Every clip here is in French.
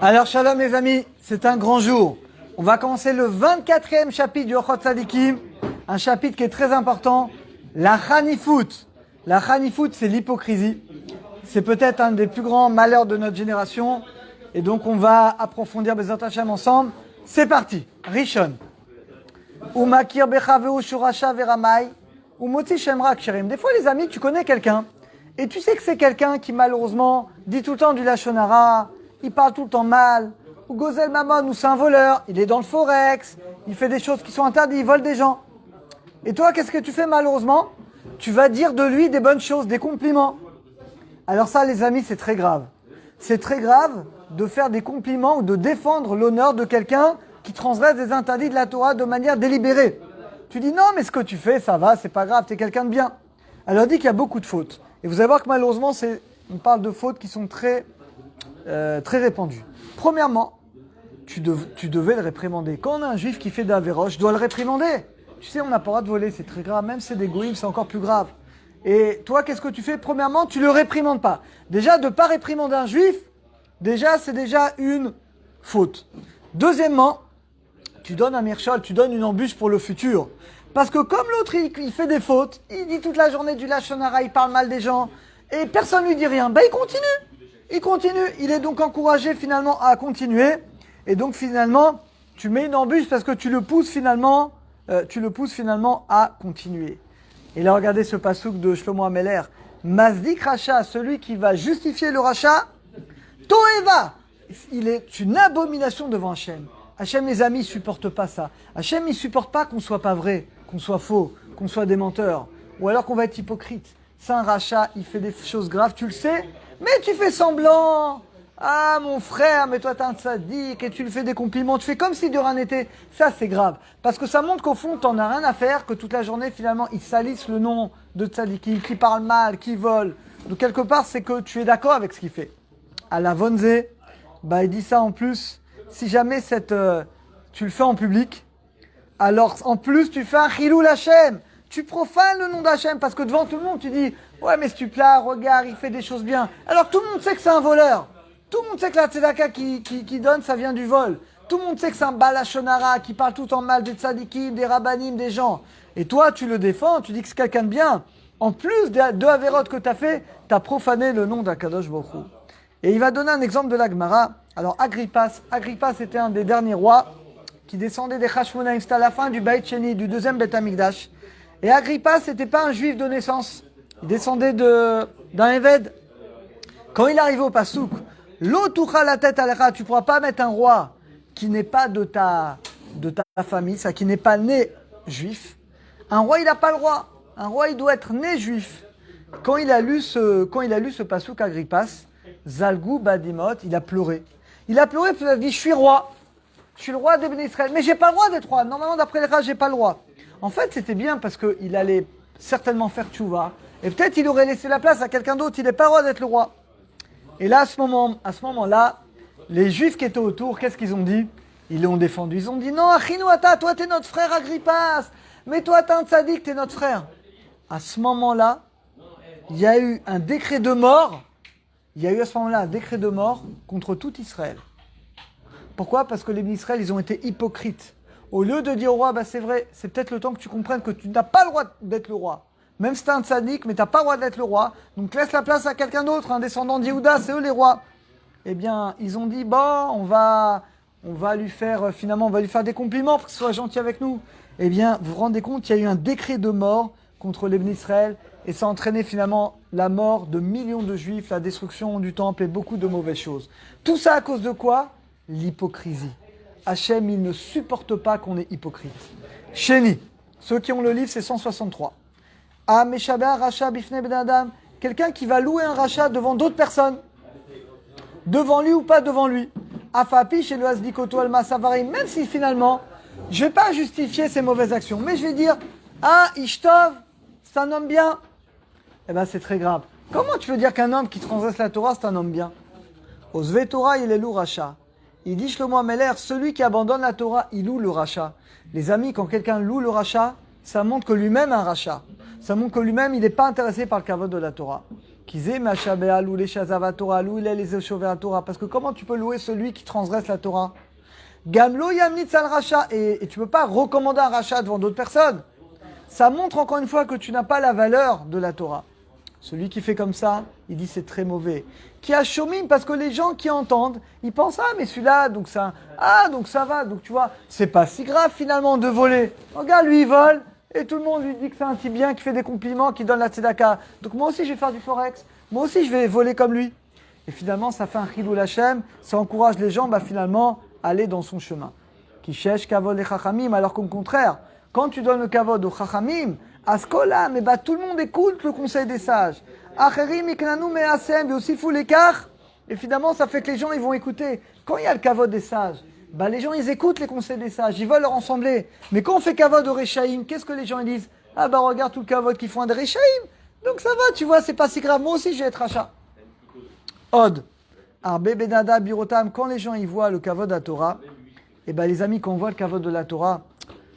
Alors, shalom les amis, c'est un grand jour. On va commencer le 24e chapitre du Ochot Tzadikim, un chapitre qui est très important, la Chanifout. La Chanifout, c'est l'hypocrisie. C'est peut-être un des plus grands malheurs de notre génération. Et donc, on va approfondir Bezat Hashem ensemble. C'est parti. Rishon. Umakir bechaveu shurasha veramai, umotzi shemra ksherim. Des fois, les amis, tu connais quelqu'un, et tu sais que c'est quelqu'un qui, malheureusement, dit tout le temps du lashon hara, il parle tout le temps mal, ou gozel mamon, ou c'est un voleur, il est dans le forex, il fait des choses qui sont interdites, il vole des gens. Et toi, qu'est-ce que tu fais malheureusement? Tu vas dire de lui des bonnes choses, des compliments. Alors ça, les amis, c'est très grave. C'est très grave de faire des compliments ou de défendre l'honneur de quelqu'un qui transgresse des interdits de la Torah de manière délibérée. Tu dis non, mais ce que tu fais, ça va, c'est pas grave, t'es quelqu'un de bien. Alors on dit qu'il y a beaucoup de fautes. Et vous allez voir que malheureusement, on parle de fautes qui sont très répandues. Premièrement, tu devais le réprimander. Quand on a un juif qui fait d'avéroche, je dois le réprimander. Tu sais, on n'a pas le droit de voler, c'est très grave. Même si c'est des goïms, c'est encore plus grave. Et toi, qu'est-ce que tu fais? Premièrement, tu le réprimandes pas. Déjà, de ne pas réprimander un juif, c'est déjà une faute. Deuxièmement, tu donnes un mirchol, tu donnes une embûche pour le futur. Parce que comme l'autre, il fait des fautes, il dit toute la journée du lashon hara, il parle mal des gens, et personne ne lui dit rien, il continue. Il continue. Il est donc encouragé finalement à continuer. Et donc finalement, tu mets une embûche parce que tu le pousses finalement à continuer. Et là, regardez ce passouk de Shlomo Ameler. Mazdik Racha, celui qui va justifier le rachat, Toeva, il est une abomination devant Hachem. Hachem, les amis, ne supporte pas ça. Hachem, il ne supporte pas qu'on soit pas vrai, qu'on soit faux, qu'on soit des menteurs, ou alors qu'on va être hypocrite. C'est un rachat, il fait des choses graves, tu le sais, mais tu fais semblant. Ah, mon frère, mais toi, t'es un tzaddik, et tu lui fais des compliments, tu fais comme si de rien n'était. Ça, c'est grave. Parce que ça montre qu'au fond, t'en as rien à faire, que toute la journée, finalement, ils salissent le nom de tzaddikim, qui parle mal, qui vole. Donc, quelque part, c'est que tu es d'accord avec ce qu'il fait. À la Vonze, il dit ça en plus. Si jamais tu le fais en public, alors en plus tu fais un chilou l'Hachem, tu profanes le nom d'Hachem parce que devant tout le monde tu dis ouais mais s'il te plaît, regarde, il fait des choses bien. Alors tout le monde sait que c'est un voleur, tout le monde sait que la tzedaka qui donne ça vient du vol, tout le monde sait que c'est un lashon hara qui parle tout en mal des tzadikim, des rabbanim, des gens. Et toi tu le défends, tu dis que c'est quelqu'un de bien. En plus de Averot que tu as fait, tu as profané le nom d'Akadosh Baruch Hu. Et il va donner un exemple de la Gemara. Alors Agrippas était un des derniers rois qui descendait des Hashmonaïm. C'était à la fin du Beit Sheni, du deuxième Beit Hamikdash. Et Agrippas n'était pas un juif de naissance. Il descendait d'un Éved. Quand il arrivait au Passouk, l'eau toucha la tête à l'Echa. Tu ne pourras pas mettre un roi qui n'est pas de ta famille, ça, qui n'est pas né juif. Un roi, il n'a pas le roi. Un roi, il doit être né juif. Quand il a lu ce Passouk Agrippas, Zalgou Badimot, il a pleuré. Il a pleuré parce qu'il a dit, je suis roi. Je suis le roi des Béné Israël. Mais j'ai pas le droit d'être roi. Normalement, d'après les rages, j'ai pas le droit. En fait, c'était bien parce qu'il allait certainement faire tchouva. Et peut-être il aurait laissé la place à quelqu'un d'autre. Il n'est pas le droit d'être le roi. Et là, à ce moment-là, les Juifs qui étaient autour, qu'est-ce qu'ils ont dit? Ils l'ont défendu. Ils ont dit, non, Achinouata, toi, t'es notre frère Agrippas. Mais toi, t'es un tzaddik, t'es notre frère. À ce moment-là, il y a eu un décret de mort. Il y a eu à ce moment-là un décret de mort contre tout Israël. Pourquoi? Parce que les Israël, ils ont été hypocrites. Au lieu de dire au roi, c'est vrai, c'est peut-être le temps que tu comprennes que tu n'as pas le droit d'être le roi. Même si tu es un tzaddik, mais tu n'as pas le droit d'être le roi. Donc laisse la place à quelqu'un d'autre, un descendant d'Yehuda, c'est eux les rois. Eh bien, ils ont dit, on va lui faire des compliments pour qu'il soit gentil avec nous. Eh bien, vous vous rendez compte, il y a eu un décret de mort contre les Israël. Et ça a entraîné finalement la mort de millions de juifs, la destruction du temple et beaucoup de mauvaises choses. Tout ça à cause de quoi? L'hypocrisie. Hachem, il ne supporte pas qu'on est hypocrite. Chéni, ceux qui ont le livre, c'est 163. Ah, Meshaber, Racha, Bifne Ben Adam, quelqu'un qui va louer un rachat devant d'autres personnes. Devant lui ou pas devant lui. Afapi, chez le Hasdikoto, Alma, Savarim, même si finalement, je ne vais pas justifier ses mauvaises actions, mais je vais dire, Ishtov, c'est un homme bien. Eh bien, c'est très grave. Comment tu veux dire qu'un homme qui transgresse la Torah, c'est un homme bien? Osve Torah, il est lourd rachat. Il dit Shlomo Ameler, celui qui abandonne la Torah, il loue le rachat. Les amis, quand quelqu'un loue le rachat, ça montre que lui-même a un rachat. Ça montre que lui-même, il n'est pas intéressé par le kavod de la Torah. Kizé Machabéa ou les Shazava Torah, ou il est les Eshover Torah. Parce que comment tu peux louer celui qui transgresse la Torah? Gamlo Yamnitz al Racha. Et tu ne peux pas recommander un rachat devant d'autres personnes. Ça montre encore une fois que tu n'as pas la valeur de la Torah. Celui qui fait comme ça, il dit c'est très mauvais. Qui a shomim, parce que les gens qui entendent, ils pensent mais celui-là, donc ça va. Donc tu vois, c'est pas si grave finalement de voler. Regarde, lui il vole et tout le monde lui dit que c'est un type bien, qui fait des compliments, qui donne la tzedaka. Donc moi aussi je vais faire du forex. Moi aussi je vais voler comme lui. Et finalement ça fait un chilul Hashem, ça encourage les gens finalement à aller dans son chemin. Qui cherche kavod et chachamim, alors qu'au contraire, quand tu donnes le kavod aux chachamim, Askola, mais tout le monde écoute le conseil des sages. Acherim iknanu me'asem, aussi fou l'écart. Et finalement, ça fait que les gens, ils vont écouter. Quand il y a le kavod des sages, les gens, ils écoutent les conseils des sages, ils veulent leur ressembler. Mais quand on fait kavod au Rechaïm, qu'est-ce que les gens ils disent? Regarde tout le kavod qu'ils font à des Rechaïm. Donc ça va, tu vois, c'est pas si grave. Moi aussi, je vais être rachat. Od. Arbe benada birotam, quand les gens, ils voient le kavod à Torah, les amis, quand on voit le kavod de la Torah,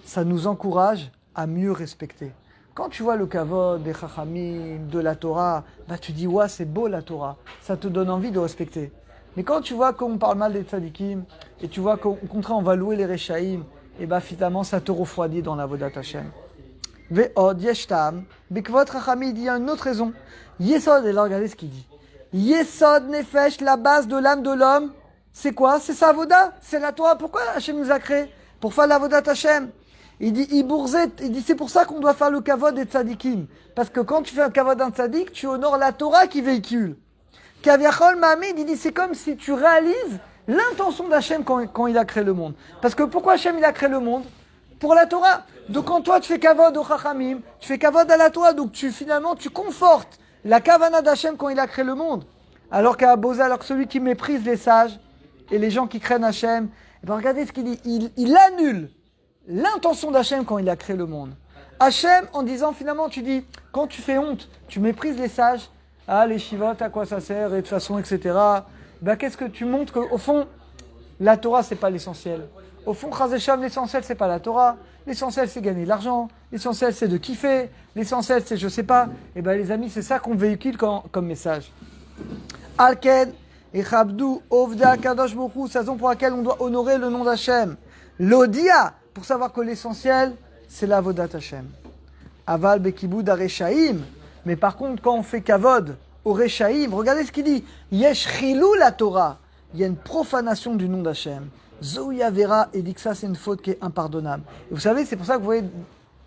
ça nous encourage à mieux respecter. Quand tu vois le kavod des chachamim, de la Torah, tu dis, ouais, c'est beau la Torah. Ça te donne envie de respecter. Mais quand tu vois qu'on parle mal des tzadikim, et tu vois qu'au contraire, on va louer les rechaïm, finalement, ça te refroidit dans la vodat Hashem. Ve'od yeshtam, bekvot chachamim, il dit, il y a une autre raison. Yesod, et là, regardez ce qu'il dit. Yesod nefesh, la base de l'âme de l'homme, c'est quoi? C'est sa voda, c'est la Torah. Pourquoi Hashem nous a créés? Pour faire la vodat Hashem. Il dit, c'est pour ça qu'on doit faire le kavod des tzadikim. Parce que quand tu fais un kavod d'un tzadik, tu honores la Torah qui véhicule. Kaviachol Mahamid, il dit, c'est comme si tu réalises l'intention d'Hachem quand il a créé le monde. Parce que pourquoi Hachem il a créé le monde? Pour la Torah. Donc quand toi tu fais kavod au chachamim, tu fais kavod à la Torah, donc tu confortes la kavana d'Hachem quand il a créé le monde. Alors qu'à Boza, alors que celui qui méprise les sages et les gens qui craignent Hachem, regardez ce qu'il dit, il annule l'intention d'Hachem quand il a créé le monde. Hachem, en disant finalement, tu dis, quand tu fais honte, tu méprises les sages, les shivotes, à quoi ça sert, et de toute façon, etc. Qu'est-ce que tu montres qu'au fond, la Torah, c'est pas l'essentiel. Au fond, Chazécham, l'essentiel, c'est pas la Torah. L'essentiel, c'est gagner de l'argent. L'essentiel, c'est de kiffer. L'essentiel, c'est je sais pas. Les amis, c'est ça qu'on véhicule comme message. Alken, et Chabdou, Ovda, Kadosh Bokhu, c'est la raison pour laquelle on doit honorer le nom d'Hachem. L'Odia, pour savoir que l'essentiel, c'est la Vodat Hashem. Aval bekibud areshaim. Mais par contre, quand on fait kavod au reshaim, regardez ce qu'il dit. Yesh chilou la Torah. Il y a une profanation du nom d'Hachem. Zouya vera, et dit que ça, c'est une faute qui est impardonnable. Et vous savez, c'est pour ça que vous voyez,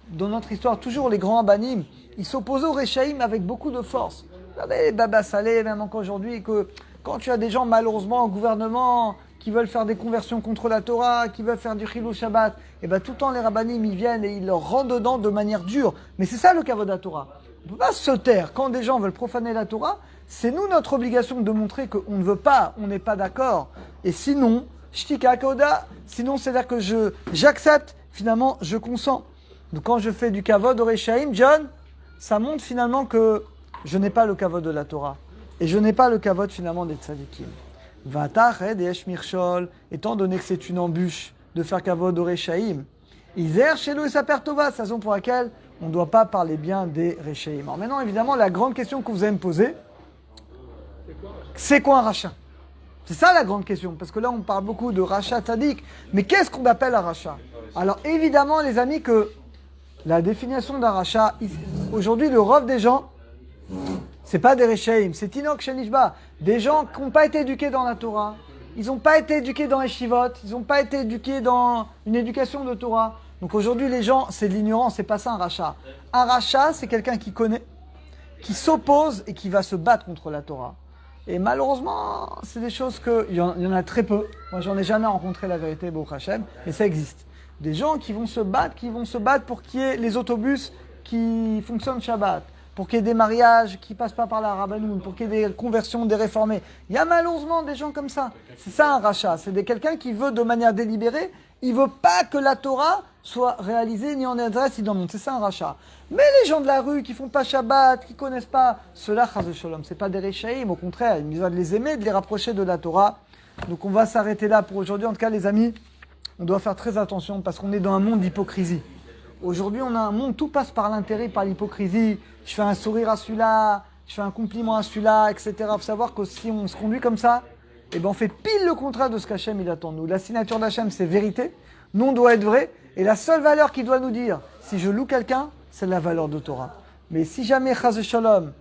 dans notre histoire, toujours les grands abanim, ils s'opposaient au reshaim avec beaucoup de force. Regardez, Baba Saleh, même encore aujourd'hui, que quand tu as des gens, malheureusement, au gouvernement, qui veulent faire des conversions contre la Torah, qui veulent faire du Chilou Shabbat, tout le temps les rabbanim, ils viennent et ils leur rentrent dedans de manière dure. Mais c'est ça le kavod à Torah. On ne peut pas se taire. Quand des gens veulent profaner la Torah, c'est nous notre obligation de montrer qu'on ne veut pas, on n'est pas d'accord. Et sinon, shtika koda, sinon c'est-à-dire que j'accepte, finalement, je consens. Donc quand je fais du kavod au Rechaim, John, ça montre finalement que je n'ai pas le kavod de la Torah. Et je n'ai pas le kavod finalement des tzadikim. Étant donné que c'est une embûche de faire kavod au Rechaim, Izer Shelo et Saper Tova, c'est la raison pour laquelle on ne doit pas parler bien des Rechaim. Alors maintenant, évidemment, la grande question que vous allez me poser, c'est quoi un rachat? C'est ça la grande question, parce que là, on parle beaucoup de rachat tzadik, mais qu'est-ce qu'on appelle un rachat? Alors évidemment, les amis, que la définition d'un rachat, aujourd'hui, le rov des gens, c'est pas des Rechaim, c'est Tinok Shenishba. Des gens qui n'ont pas été éduqués dans la Torah, ils n'ont pas été éduqués dans les Shivot, ils n'ont pas été éduqués dans une éducation de Torah. Donc aujourd'hui, les gens, c'est de l'ignorance, c'est pas ça un rachat. Un rachat, c'est quelqu'un qui connaît, qui s'oppose et qui va se battre contre la Torah. Et malheureusement, c'est des choses il y en a très peu. Moi, j'en ai jamais rencontré, la vérité, Baruch Hashem, mais ça existe. Des gens qui vont se battre pour qu'il y ait les autobus qui fonctionnent Shabbat, pour qu'il y ait des mariages qui ne passent pas par la Rabbanout, pour qu'il y ait des conversions, des réformés. Il y a malheureusement des gens comme ça. C'est ça un rachat. C'est quelqu'un qui veut de manière délibérée, il ne veut pas que la Torah soit réalisée ni en adresse ni dans le monde. C'est ça un rachat. Mais les gens de la rue qui ne font pas Shabbat, qui ne connaissent pas, ceux-là, chas v'sholom, ce n'est pas des Rechaïm, au contraire, il doit les aimer, de les rapprocher de la Torah. Donc on va s'arrêter là pour aujourd'hui. En tout cas, les amis, on doit faire très attention parce qu'on est dans un monde d'hypocrisie. Aujourd'hui, on a un monde, tout passe par l'intérêt, par l'hypocrisie. Je fais un sourire à celui-là, je fais un compliment à celui-là, etc. Il faut savoir que si on se conduit comme ça, eh ben on fait pile le contraire de ce qu'Hachem il attend de nous. La signature d'Hachem, c'est vérité. Nous, on doit être vrai. Et la seule valeur qu'il doit nous dire, si je loue quelqu'un, c'est la valeur de Torah. Mais si jamais, chas v'shalom,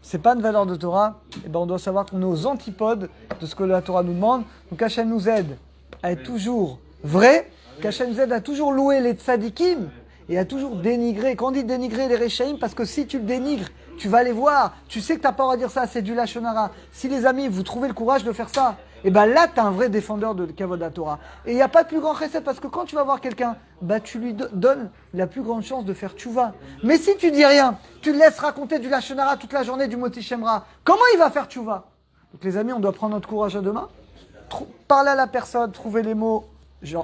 c'est pas une valeur de Torah, eh ben on doit savoir qu'on est aux antipodes de ce que la Torah nous demande. Donc Hachem nous aide à être toujours vrai, qu'Hachem nous aide à toujours louer les tzadikim et à toujours dénigrer. Quand on dit dénigrer les rechaïm, parce que si tu le dénigres, tu vas les voir, tu sais que tu n'as pas le droit de dire ça, c'est du lashon hara. Si les amis, vous trouvez le courage de faire ça, et ben là, tu es un vrai défendeur de Kavod HaTorah. Et il n'y a pas de plus grand chesed, parce que quand tu vas voir quelqu'un, bah, tu lui donnes la plus grande chance de faire tchouva. Mais si tu dis rien, tu le laisses raconter du lashon hara toute la journée, du moti shemra, comment il va faire tchouva? Donc les amis, on doit prendre notre courage à deux mains, parler à la personne, trouver les mots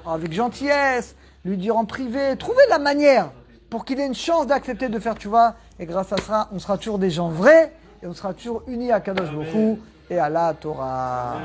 avec gentillesse, lui dire en privé, trouver la manière pour qu'il ait une chance d'accepter de faire tchouva. Et grâce à ça, on sera toujours des gens vrais et on sera toujours unis à Kadosh Baruch Hu et à la Torah.